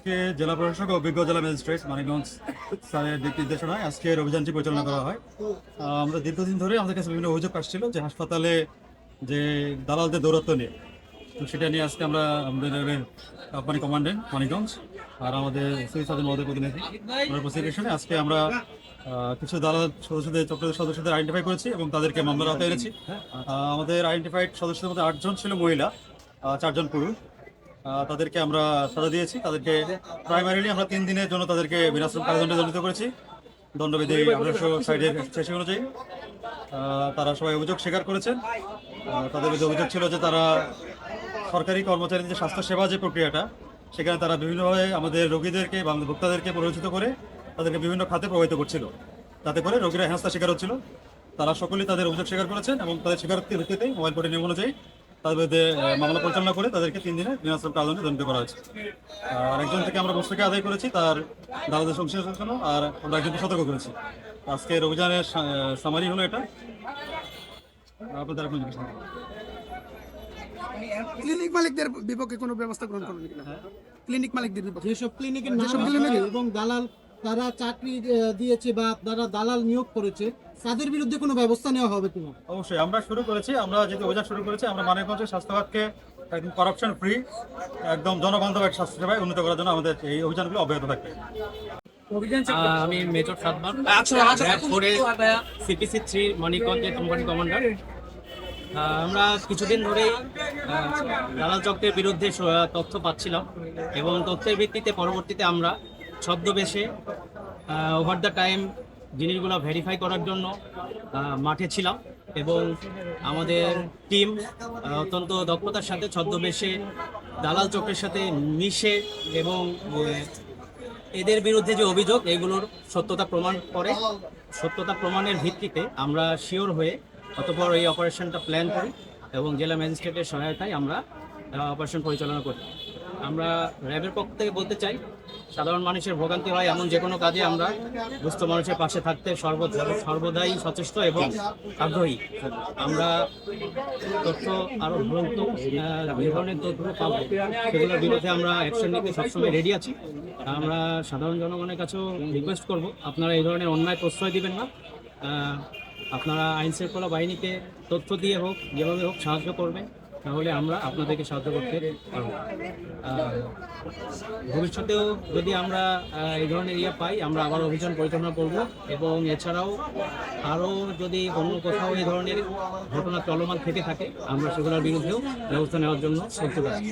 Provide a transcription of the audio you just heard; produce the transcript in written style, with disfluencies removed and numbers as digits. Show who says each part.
Speaker 1: আজকে জেলা প্রশাসক ও অভিজ্ঞ জেলা ম্যাজিস্ট্রেট মানিকগঞ্জ স্যারের দিক নির্দেশনায় আজকে অভিযানটি পরিচালনা করা হয়। আমরা দীর্ঘদিন ধরে আমাদের কাছে বিভিন্ন অভিযোগ আসছিল যে হাসপাতালে যে দালালদের দৌরাত্ম্য নিয়ে, তো সেটা নিয়ে আজকে আমরা আমাদের কোম্পানি কমান্ডেন্ট মানিকগঞ্জ আর আমাদের সিভিল সার্জন মহোদয় প্রতিনিধি প্রসিকিউশনে আজকে আমরা কিছু দালাল সদস্যদের চক্রের সদস্যদের আইডেন্টিফাই করেছি এবং তাদেরকে মামলার আওতায় এনেছি। আমাদের আইডেন্টিফাইড সদস্যদের মধ্যে 8 জন ছিল মহিলা, 4 জন পুরুষ। তাদেরকে আমরা সাজা দিয়েছি। তাদেরকে প্রাইমারিলি আমরা 3 দিনের জন্য তাদেরকে বিনাশ্রম কারাদণ্ডে দণ্ডিত করেছি দণ্ডবিধি 1860 সেকশন অনুযায়ী। তারা সবাই অভিযোগ স্বীকার করেছেন। তাদের বিরুদ্ধে অভিযোগ ছিল যে তারা সরকারি কর্মচারীদের যে স্বাস্থ্য সেবা যে প্রক্রিয়াটা, সেখানে তারা বিভিন্নভাবে আমাদের রোগীদেরকে বা আমাদের ভোক্তাদেরকে প্ররোচিত করে তাদেরকে বিভিন্ন খাতে প্রভাবিত করছিল, তাতে করে রোগীরা হেনস্থার শিকার হচ্ছিল। তারা সকলেই তাদের অভিযোগ স্বীকার করেছেন এবং তাদের স্বীকারোক্তির ভিত্তিতে মোবাইল কোর্টের নিয়ম অনুযায়ী তাদের বিরুদ্ধে মামলা পরিচালনা করে তাদেরকে 3 দিনের বিনাশ্রম কারাদণ্ডে দণ্ডিত করা হয়েছে। আর একজন থেকে আমরা বস্তুকে আদায় করেছি তার দালালদের সংশ্লিষ্টতার জন্য, আর আমরা একজনকে সতর্ক করেছি। আজকের অভিযানের সামারি হলো এটা। আপনাদের এখন জিজ্ঞেস করুন।
Speaker 2: ক্লিনিক মালিকদের বিপক্ষে কোনো ব্যবস্থা গ্রহণ করবেন কিনা? ক্লিনিক মালিকদের বিপক্ষে
Speaker 3: যেসব ক্লিনিকের নাম আছে এবং দালাল তারা চাকরি দিয়েছে বা তারা দালাল নিয়োগ করেছে, তাদের বিরুদ্ধে কোনো ব্যবস্থা নেওয়া হবে কিনা?
Speaker 1: অবশ্যই আমরা শুরু করেছি। আমরা যেহেতু অভিযান শুরু করেছি, আমরা মানিকগঞ্জের স্বাস্থ্যখাতকে একদম করাপশন ফ্রি, একদম জনবান্ধব এক স্বাস্থ্যসেবায় উন্নীত করার জন্য আমাদের এই অভিযানগুলো অব্যাহত থাকবে।
Speaker 4: আমি মেজর সাদমান সিপিসি 3 মানিকগঞ্জের কোম্পানি কমান্ডার। আমরা কিছুদিন ধরেই দালাল চক্রের বিরুদ্ধে তথ্য পাচ্ছিলাম এবং তথ্যের ভিত্তিতে পরবর্তীতে আমরা ছদ্মবেশে ওভার দ্য টাইম জিনিসগুলো ভেরিফাই করার জন্য মাঠে ছিলাম এবং আমাদের টিম অত্যন্ত দক্ষতার সাথে ছদ্মবেশে দালাল চক্রের সাথে মিশে এবং এদের বিরুদ্ধে যে অভিযোগ এগুলোর সত্যতা প্রমাণের ভিত্তিতে আমরা শিওর হয়ে অতঃপর এই অপারেশনটা প্ল্যান করি এবং জেলা ম্যাজিস্ট্রেটের সহায়তায় আমরা অপারেশন পরিচালনা করি। আমরা র্যাবের পক্ষ থেকে বলতে চাই, সাধারণ মানুষের ভোগান্তি হয় এমন যে কোনো কাজে আমরা দুস্থ মানুষের পাশে থাকতে সর্বদাই সচেষ্ট এবং আগ্রহী। আমরা তথ্য আরও দ্রুত যে ধরনের তথ্য পাবো সেগুলোর বিরুদ্ধে আমরা অ্যাকশন নিতে সবসময় রেডি আছি। আমরা সাধারণ জনগণের কাছেও রিকোয়েস্ট করব, আপনারা এই ধরনের অন্যায় প্রশ্রয় দিবেন না। আপনারা আইনশৃঙ্খলা বাহিনীকে তথ্য দিয়ে হোক, যেভাবে হোক সাহায্য করবেন, তাহলে আমরা আপনাদেরকে সাহায্য করতে পারব। ভবিষ্যতেও যদি আমরা এই ধরনের পাই, আমরা আবার অভিযান পরিচালনা করব এবং এছাড়াও আরও যদি অন্য কোথাও এই ধরনের ঘটনা চলমান থেকে থাকে, আমরা সেগুলোর বিরুদ্ধেও ব্যবস্থা নেওয়ার জন্য প্রস্তুত আছি।